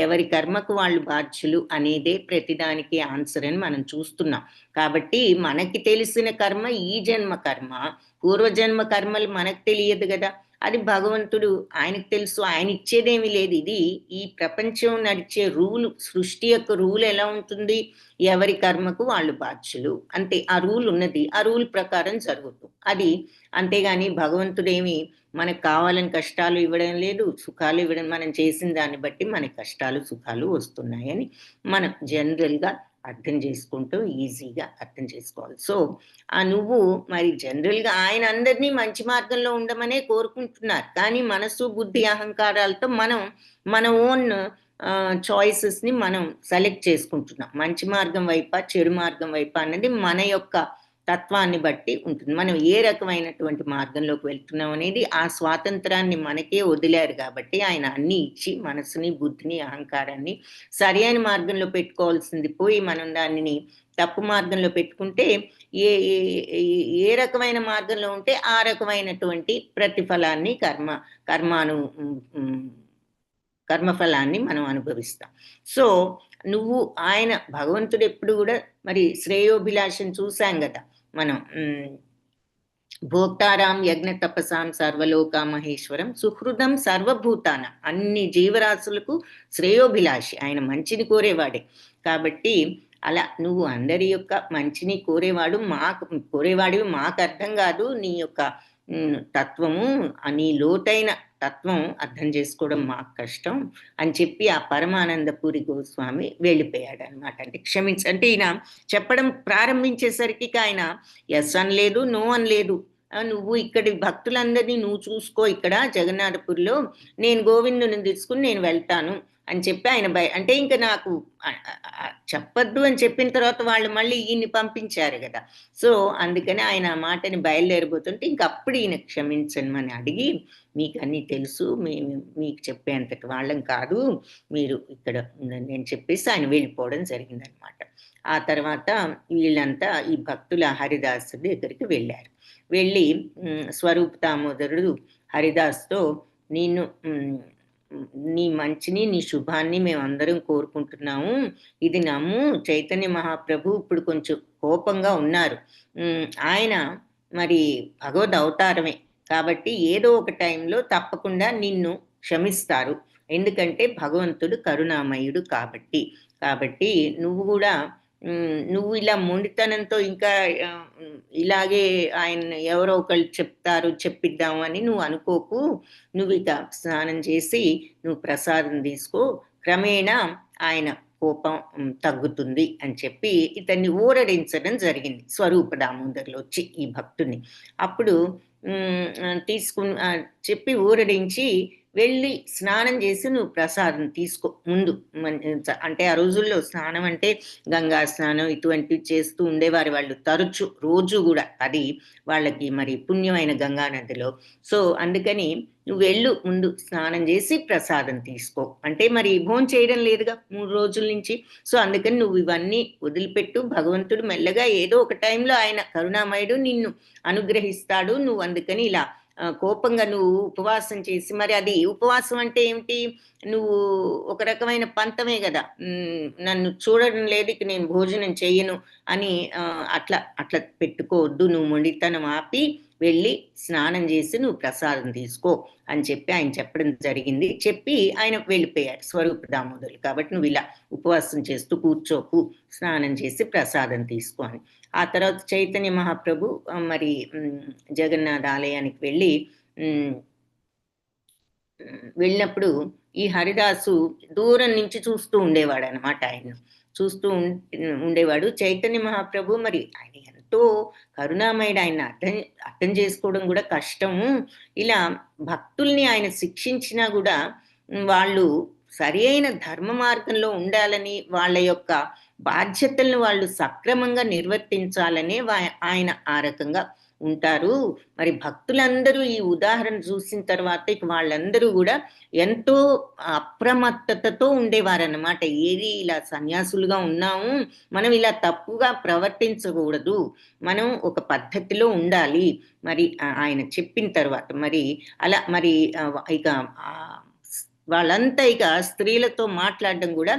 ఎవరి కర్మకు వాళ్ళు బాధ్యులు అనేదే ప్రతిదానికి ఆన్సర్ అని మనం చూస్తున్నాం. కాబట్టి మనకి తెలిసిన కర్మ ఈ జన్మ కర్మ, పూర్వజన్మ కర్మలు మనకు తెలియదు కదా. అది భగవంతుడు ఆయనకు తెలుసు, ఆయన ఇచ్చేదేమీ లేదు. ఇది ఈ ప్రపంచం నడిచే రూలు, సృష్టి యొక్క రూల్ ఎలా ఉంటుంది? ఎవరి కర్మకు వాళ్ళు బాధ్యులు అంతే. ఆ రూల్ ఉన్నది, ఆ రూల్ ప్రకారం జరుగుతుంది అది. అంతేగాని భగవంతుడేమి మనకు కావాలని కష్టాలు ఇవ్వడం లేదు, సుఖాలు ఇవ్వడం. మనం చేసిన దాన్ని బట్టి మనకి కష్టాలు సుఖాలు వస్తున్నాయని మనం జనరల్గా అర్థం చేసుకుంటూ ఈజీగా అర్థం చేసుకోవాలి. సో నువ్వు మరి జనరల్గా ఆయన అందరినీ మంచి మార్గంలో ఉండమనే కోరుకుంటున్నారు. కానీ మనసు బుద్ధి అహంకారాలతో మనం మన ఓన్ చాయిసెస్ని మనం సెలెక్ట్ చేసుకుంటున్నాం. మంచి మార్గం వైపా చెడు మార్గం వైపా అన్నది మన యొక్క తత్వాన్ని బట్టి ఉంటుంది. మనం ఏ రకమైనటువంటి మార్గంలోకి వెళ్తున్నాం అనేది ఆ స్వాతంత్రాన్ని మనకే వదిలారు కాబట్టి ఆయన అన్ని ఇచ్చి మనసుని బుద్ధిని అహంకారాన్ని సరి అయిన మార్గంలో పెట్టుకోవాల్సింది పోయి మనం దానిని తప్పు మార్గంలో పెట్టుకుంటే ఏ రకమైన మార్గంలో ఉంటే ఆ రకమైనటువంటి ప్రతిఫలాన్ని కర్మఫలాన్ని మనం అనుభవిస్తాం. సో నువ్వు ఆయన భగవంతుడు ఎప్పుడు కూడా మరి శ్రేయోభిలాషం చూసాం కదా మనం. భోక్తారాం యజ్ఞ తపసాం సర్వలోక మహేశ్వరం సుహృదం సర్వభూతాన, అన్ని జీవరాశులకు శ్రేయోభిలాషి, ఆయన మంచిని కోరేవాడే. కాబట్టి అలా నువ్వు అందరి యొక్క మంచిని కోరేవాడివి మాకు అర్థం కాదు. నీ యొక్క తత్వము, నీ లోతైన తత్వం అర్థం చేసుకోవడం మాకు కష్టం అని చెప్పి ఆ పరమానందపురి గోస్వామి వెళ్ళిపోయాడు అనమాట. అంటే క్షమించంటే ఈయన చెప్పడం ప్రారంభించేసరికి ఆయన ఎస్ అని లేదు, నో అని లేదు. నువ్వు ఇక్కడి భక్తులందరినీ నువ్వు చూసుకో, ఇక్కడ జగన్నాథపురిలో నేను గోవిందుని తీసుకుని నేను వెళ్తాను అని చెప్పి ఆయన అంటే ఇంకా నాకు చెప్పద్దు అని చెప్పిన తర్వాత వాళ్ళు మళ్ళీ ఈయన్ని పంపించారు కదా. సో అందుకని ఆయన ఆ మాటని బయలుదేరిపోతుంటే ఇంకప్పుడు ఈయన క్షమించమని అడిగి, మీకు అన్నీ తెలుసు, మీకు చెప్పేంతటి వాళ్ళం కాదు, మీరు ఇక్కడ నేను చెప్పేసి ఆయన వెళ్ళిపోవడం జరిగిందనమాట. ఆ తర్వాత వీళ్ళంతా ఈ భక్తుల హరిదాసు దగ్గరికి వెళ్ళారు. వెళ్ళి స్వరూప్ దామోదరుడు హరిదాస్తో, నీ మంచిని నీ శుభాన్ని మేమందరం కోరుకుంటున్నాము, ఇది నమ్ము. చైతన్య మహాప్రభు ఇప్పుడు కొంచెం కోపంగా ఉన్నారు. ఆయన మరి భగవద్ అవతారమే కాబట్టి ఏదో ఒక టైంలో తప్పకుండా నిన్ను క్షమిస్తారు. ఎందుకంటే భగవంతుడు కరుణామయుడు కాబట్టి నువ్వు కూడా నువ్వు ఇలా మొండితనంతో ఇంకా ఇలాగే ఆయన ఎవరో ఒకళ్ళు చెప్పిద్దాము అని నువ్వు అనుకోకు. నువ్వు ఇక స్నానం చేసి నువ్వు ప్రసాదం తీసుకో, క్రమేణా ఆయన కోపం తగ్గుతుంది అని చెప్పి ఇతన్ని ఊరడించడం జరిగింది స్వరూప దామోదరులు వచ్చి ఈ భక్తుని. అప్పుడు చెప్పి ఊరడించి వెళ్ళి స్నానం చేసి నువ్వు ప్రసాదం తీసుకో ముందు. అంటే ఆ రోజుల్లో స్నానం అంటే గంగా స్నానం ఇటువంటివి చేస్తూ ఉండేవారు వాళ్ళు తరచు, రోజు కూడా. అది వాళ్ళకి మరి పుణ్యమైన గంగా నదిలో. సో అందుకని నువ్వు వెళ్ళు ముందు స్నానం చేసి ప్రసాదం తీసుకో. అంటే మరి భోజనం చేయడం లేదుగా 3 రోజుల నుంచి. సో అందుకని నువ్వు ఇవన్నీ వదిలిపెట్టు. భగవంతుడు మెల్లగా ఏదో ఒక టైంలో ఆయన కరుణామయుడు నిన్ను అనుగ్రహిస్తాడు. నువ్వు అందుకని ఇలా కోపంగా నువ్వు ఉపవాసం చేసి, మరి అది ఉపవాసం అంటే ఏమిటి? నువ్వు ఒక రకమైన పంతమే కదా, నన్ను చూడడం లేదు ఇక నేను భోజనం చెయ్యను అని అట్లా పెట్టుకోవద్దు. నువ్వు మొండితనం ఆపి వెళ్ళి స్నానం చేసి నువ్వు ప్రసాదం తీసుకో అని చెప్పి ఆయన చెప్పడం జరిగింది. చెప్పి ఆయన వెళ్ళిపోయారు స్వరూప దామోదరులు. కాబట్టి నువ్వు ఇలా ఉపవాసం చేస్తూ కూర్చోకు, స్నానం చేసి ప్రసాదం తీసుకో అని. ఆ తర్వాత చైతన్య మహాప్రభు మరి జగన్నాథ ఆలయానికి వెళ్ళినప్పుడు ఈ హరిదాసు దూరం నుంచి చూస్తూ ఉండేవాడు అనమాట. ఆయన చూస్తూ ఉండేవాడు. చైతన్య మహాప్రభు మరి ఆయన ఎంతో కరుణామయుడు, ఆయన అర్థం చేసుకోవడం కూడా కష్టము. ఇలా భక్తుల్ని ఆయన శిక్షించినా కూడా వాళ్ళు సరి అయిన ధర్మ మార్గంలో ఉండాలని, వాళ్ళ యొక్క బాధ్యతలను వాళ్ళు సక్రమంగా నిర్వర్తించాలనే ఆయన ఆ రకంగా ఉంటారు. మరి భక్తులందరూ ఈ ఉదాహరణ చూసిన తర్వాత ఇక వాళ్ళందరూ కూడా ఎంతో అప్రమత్తతతో ఉండేవారన్నమాట. ఏది ఇలా సన్యాసులుగా ఉన్నాము, మనం ఇలా తప్పుగా ప్రవర్తించకూడదు, మనం ఒక పద్ధతిలో ఉండాలి. మరి ఆయన చెప్పిన తర్వాత మరి అలా మరి ఇక వాళ్ళంతా ఇక స్త్రీలతో మాట్లాడడం కూడా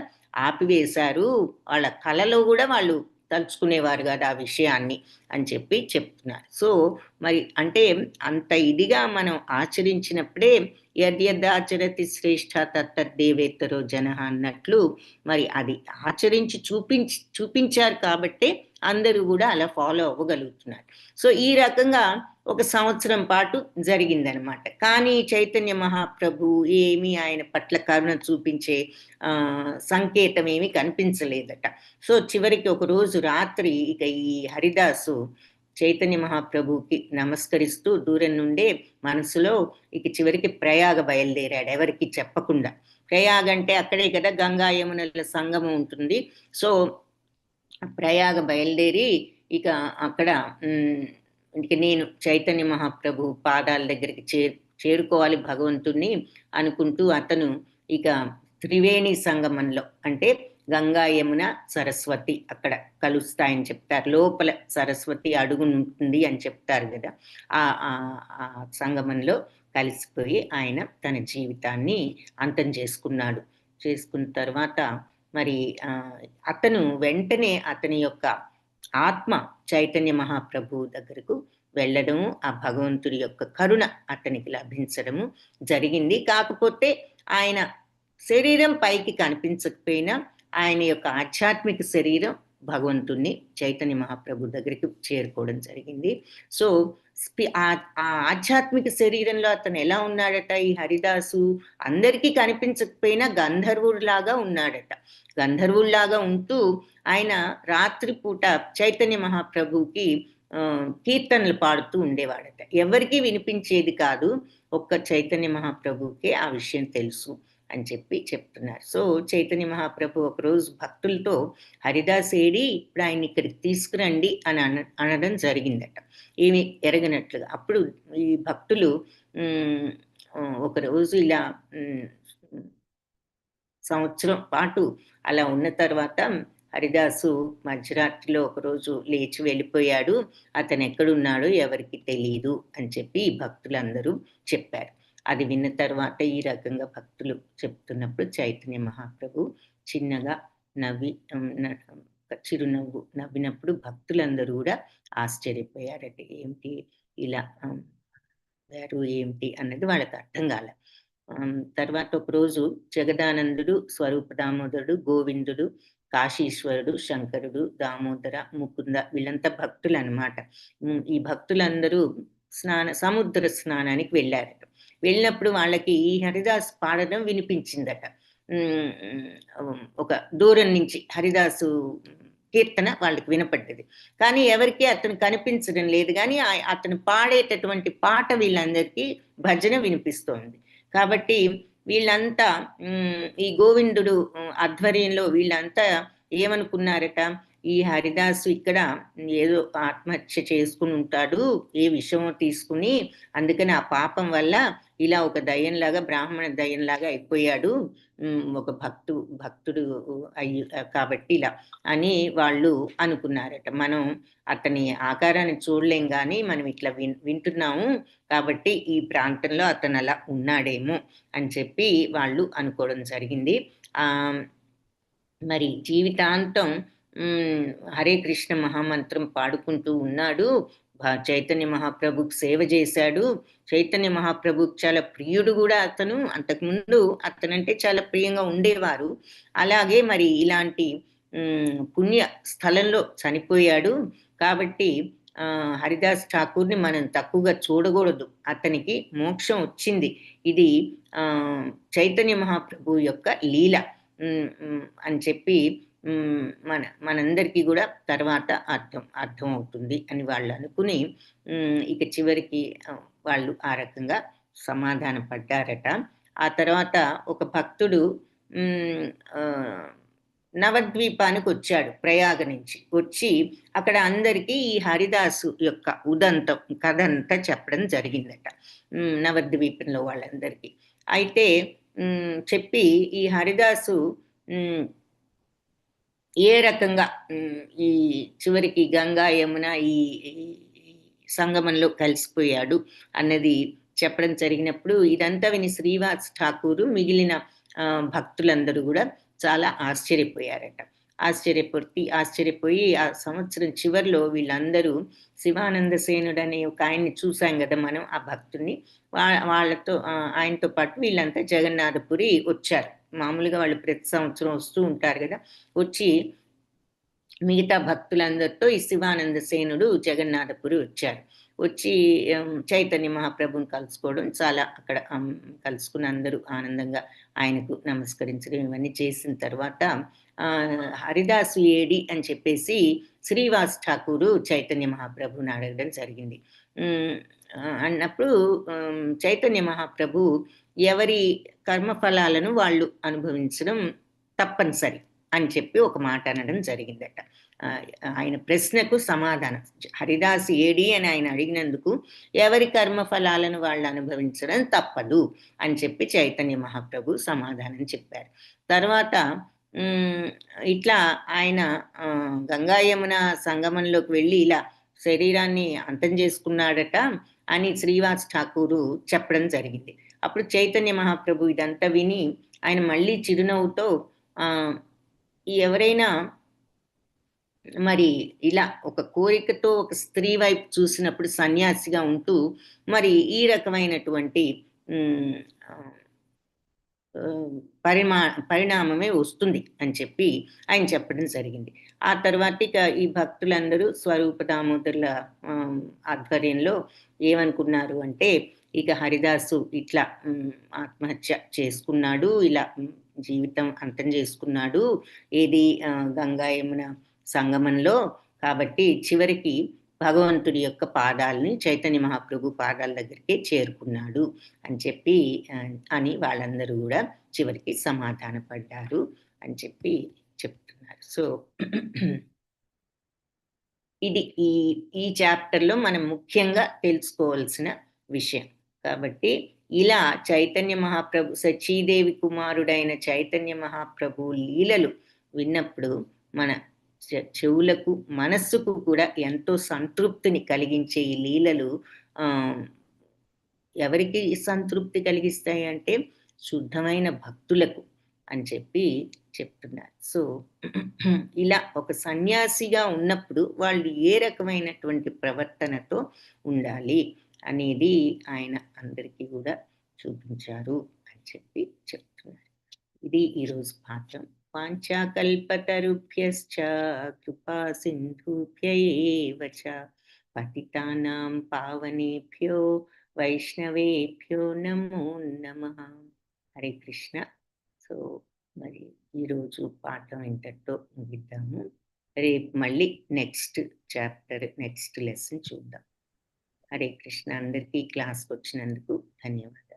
ఆపివేశారు. వాళ్ళ కలలో కూడా వాళ్ళు తలుచుకునేవారు కాదు ఆ విషయాన్ని అని చెప్పి చెప్తున్నారు. సో మరి అంటే అంత ఇదిగా మనం ఆచరించినప్పుడే యద్యదాచరతి శ్రేష్ఠ తత్తద్దేవేతరో జనః అన్నట్లు మరి అది ఆచరించి చూపించారు కాబట్టే అందరూ కూడా అలా ఫాలో అవ్వగలుగుతున్నారు. సో ఈ రకంగా ఒక సంవత్సరం పాటు జరిగిందనమాట. కానీ చైతన్య మహాప్రభు ఏమీ ఆయన పట్ల కరుణ చూపించే సంకేతం ఏమీ కనిపించలేదట. సో చివరికి ఒక రోజు రాత్రి ఇక ఈ హరిదాసు చైతన్య మహాప్రభుకి నమస్కరిస్తూ దూరం నుండే మనసులో ఇక చివరికి ప్రయాగ బయలుదేరాడు, ఎవరికి చెప్పకుండా. ప్రయాగ అంటే అక్కడే కదా గంగా యమునల సంగమం ఉంటుంది. సో ప్రయాగ బయలుదేరి ఇక అక్కడ ఇక నేను చైతన్య మహాప్రభు పాదాల దగ్గరికి చేరుకోవాలి భగవంతుణ్ణి అనుకుంటూ అతను ఇక త్రివేణి సంగమంలో, అంటే గంగా యమున సరస్వతి అక్కడ కలుస్తాయని చెప్తారు, లోపల సరస్వతి అడుగునుంటుంది అని చెప్తారు కదా, ఆ సంగమంలో కలిసిపోయి ఆయన తన జీవితాన్ని అంతం చేసుకున్నాడు. చేసుకున్న తర్వాత మరి అతను వెంటనే అతని యొక్క ఆత్మ చైతన్య మహాప్రభు దగ్గరకు వెళ్ళడము, ఆ భగవంతుడి యొక్క కరుణ అతనికి లభించడము జరిగింది. కాకపోతే ఆయన శరీరం పైకి కనిపించకపోయినా ఆయన యొక్క ఆధ్యాత్మిక శరీరం భగవంతుణ్ణి చైతన్య మహాప్రభు దగ్గరికి చేరుకోవడం జరిగింది. సో ఆ ఆధ్యాత్మిక శరీరంలో అతను ఎలా ఉన్నాడట, ఈ హరిదాసు అందరికీ కనిపించకపోయినా గంధర్వుడిలాగా ఉన్నాడట. గంధర్వుడిలాగా ఉంటూ ఆయన రాత్రిపూట చైతన్య మహాప్రభుకి కీర్తనలు పాడుతూ ఉండేవాడట. ఎవరికీ వినిపించేది కాదు, ఒక్క చైతన్య మహాప్రభుకే ఆ విషయం తెలుసు అని చెప్పి చెప్తున్నారు. సో చైతన్య మహాప్రభు ఒకరోజు భక్తులతో హరిదాస్ ఏడి, ఇప్పుడు ఆయన ఇక్కడికి తీసుకురండి అని అనడం జరిగిందట, ఏమి ఎరగనట్లుగా. అప్పుడు ఈ భక్తులు ఒకరోజు ఇలా సంవత్సరం పాటు అలా ఉన్న తర్వాత హరిదాసు మధ్యరాత్రిలో ఒకరోజు లేచి వెళ్ళిపోయాడు, అతను ఎక్కడున్నాడో ఎవరికి తెలియదు అని చెప్పి భక్తులందరూ చెప్పారు. అది విన్న తర్వాత ఈ రకంగా భక్తులు చెప్తున్నప్పుడు చైతన్య మహాప్రభు చిన్నగా నవ్వి చిరునవ్వు నవ్వినప్పుడు భక్తులందరూ కూడా ఆశ్చర్యపోయారట. ఏమిటి ఇలా వారు ఏమిటి అన్నది వాళ్ళకి అర్థం కాలే. తర్వాత ఒకరోజు జగదానందుడు, స్వరూప దామోదరుడు, గోవిందుడు, కాశీశ్వరుడు, శంకరుడు, దామోదర, ముకుంద వీళ్ళంతా భక్తులు అనమాట. ఈ భక్తులందరూ సముద్ర స్నానానికి వెళ్ళారట. వెళ్ళినప్పుడు వాళ్ళకి ఈ హరిదాస్ పాడడం వినిపించిందట. ఒక దూరం నుంచి హరిదాసు కీర్తన వాళ్ళకి వినపడ్డది, కానీ ఎవరికి అతను కనిపించడం లేదు. కానీ అతను పాడేటటువంటి పాట వీళ్ళందరికీ భజన వినిపిస్తోంది. కాబట్టి వీళ్ళంతా ఈ గోవిందుడు ఆధ్వర్యంలో వీళ్ళంతా ఏమనుకున్నారట, ఈ హరిదాసు ఇక్కడ ఏదో ఆత్మహత్య చేసుకుని ఉంటాడు, ఏ విషయమో తీసుకుని, అందుకని ఆ పాపం వల్ల ఇలా ఒక దయ్యంలాగా, బ్రాహ్మణ దయ్యంలాగా అయిపోయాడు, ఒక భక్తుడు కాబట్టి ఇలా అని వాళ్ళు అనుకున్నారట. మనం అతని ఆకారాన్ని చూడలేం కానీ మనం ఇట్లా వింటున్నాము కాబట్టి ఈ ప్రాంతంలో అతను అలా ఉన్నాడేమో అని చెప్పి వాళ్ళు అనుకోవడం జరిగింది. మరి జీవితాంతం హరే కృష్ణ మహామంత్రం పాడుకుంటూ ఉన్నాడు. చైతన్య మహాప్రభుకి సేవ చేశాడు. చైతన్య మహాప్రభుకి చాలా ప్రియుడు కూడా అతను. అంతకుముందు అతనంటే చాలా ప్రియంగా ఉండేవారు. అలాగే మరి ఇలాంటి పుణ్య స్థలంలో చనిపోయాడు కాబట్టి హరిదాస్ ఠాకూర్ని మనం తక్కువగా చూడకూడదు, అతనికి మోక్షం వచ్చింది, ఇది చైతన్య మహాప్రభు యొక్క లీల అని చెప్పి మనందరికీ కూడా తర్వాత అర్థం అవుతుంది అని వాళ్ళు అనుకుని ఇక చివరికి వాళ్ళు ఆ రకంగా సమాధాన పడ్డారట. ఆ తర్వాత ఒక భక్తుడు నవద్వీపానికి వచ్చాడు, ప్రయాగ నుంచి వచ్చి అక్కడ అందరికీ ఈ హరిదాసు యొక్క ఉదంతం కథ అంతా చెప్పడం జరిగిందట నవద్వీపంలో వాళ్ళందరికీ. అయితే చెప్పి ఈ హరిదాసు ఏ రకంగా ఈ చివరికి గంగా యమున ఈ సంగమంలో కలిసిపోయాడు అన్నది చెప్పడం జరిగినప్పుడు ఇదంతా విని శ్రీవాస్ ఠాకూరు మిగిలిన భక్తులందరూ కూడా చాలా ఆశ్చర్యపోయారట. ఆశ్చర్యపోయి ఆ సంవత్సరం చివరిలో వీళ్ళందరూ శివానంద సేనుడు అనే ఒక ఆయన్ని చూసాం కదా మనం, ఆ భక్తుడిని. వాళ్ళతో ఆయనతో పాటు వీళ్ళంతా జగన్నాథపురి వచ్చారు. మామూలుగా వాళ్ళు ప్రతి సంవత్సరం వస్తూ ఉంటారు కదా. వచ్చి మిగతా భక్తులందరితో ఈ శివానంద సేనుడు జగన్నాథపురి వచ్చారు. వచ్చి చైతన్య మహాప్రభుని కలుసుకోవడం, చాలా అక్కడ కలుసుకుని అందరూ ఆనందంగా ఆయనకు నమస్కరించడం ఇవన్నీ చేసిన తర్వాత హరిదాసు ఏడి అని చెప్పేసి శ్రీవాస్ ఠాకూరు చైతన్య మహాప్రభుని అడగడం జరిగింది. అన్నప్పుడు చైతన్య మహాప్రభు ఎవరి కర్మఫలాలను వాళ్ళు అనుభవించడం తప్పనిసరి అని చెప్పి ఒక మాట అనడం జరిగిందట. ఆయన ప్రశ్నకు సమాధానం, హరిదాస్ ఏడి అని ఆయన అడిగినందుకు ఎవరి కర్మఫలాలను వాళ్ళు అనుభవించడం తప్పదు అని చెప్పి చైతన్య మహాప్రభు సమాధానం చెప్పారు. తర్వాత ఇట్లా ఆయన గంగా యమున సంగమంలోకి వెళ్ళి ఇలా శరీరాన్ని అంతం చేసుకున్నాడట అని శ్రీవాస్ ఠాకూరు చెప్పడం జరిగింది. అప్పుడు చైతన్య మహాప్రభు ఇదంతా విని ఆయన మళ్ళీ చిరునవ్వుతో ఎవరైనా మరి ఇలా ఒక కోరికతో ఒక స్త్రీ వైపు చూసినప్పుడు సన్యాసిగా ఉంటూ మరి ఈ రకమైనటువంటి పరిణామమే వస్తుంది అని చెప్పి ఆయన చెప్పడం జరిగింది. ఆ తర్వాత ఇక ఈ భక్తులందరూ స్వరూప దామోదరుల ఆధ్వర్యంలో ఏమనుకున్నారు అంటే, ఇక హరిదాసు ఇట్లా ఆత్మహత్య చేసుకున్నాడు, ఇలా జీవితం అంతం చేసుకున్నాడు ఏది గంగా యమున సంగమంలో, కాబట్టి చివరికి భగవంతుడి యొక్క పాదాలని చైతన్య మహాప్రభు పాదాల దగ్గరికి చేరుకున్నాడు అని చెప్పి అని వాళ్ళందరూ కూడా చివరికి సమాధాన పడ్డారు అని చెప్పి చెప్తున్నారు. సో ఇది ఈ చాప్టర్లో మనం ముఖ్యంగా తెలుసుకోవాల్సిన విషయం. కాబట్టి ఇలా చైతన్య మహాప్రభు సచీదేవి కుమారుడైన చైతన్య మహాప్రభు లీలలు విన్నప్పుడు మన చెవులకు మనస్సుకు కూడా ఎంతో సంతృప్తిని కలిగించే ఈ లీలలు ఎవరికి సంతృప్తి కలిగిస్తాయి అంటే శుద్ధమైన భక్తులకు అని చెప్పి చెప్తున్నారు. సో ఇలా ఒక సన్యాసిగా ఉన్నప్పుడు వాళ్ళు ఏ రకమైనటువంటి ప్రవర్తనతో ఉండాలి అనేది ఆయన అందరికీ కూడా చూపించారు అని చెప్పి చెప్తున్నారు. ఇది ఈరోజు పాఠం. వాంఛాకల్పతరుభ్యశ్చ కృపా సింధుభ్య ఏవ చ పతితానాం పావనేభ్యో వైష్ణవేభ్యో నమో నమః. హరే కృష్ణ. సో మరి ఈరోజు పాఠం ఇంతటితో ముగిద్దాము. రేపు మళ్ళీ నెక్స్ట్ చాప్టర్, నెక్స్ట్ లెసన్ చూద్దాం. హరే కృష్ణ. అందరికీ క్లాస్కి వచ్చినందుకు ధన్యవాదాలు.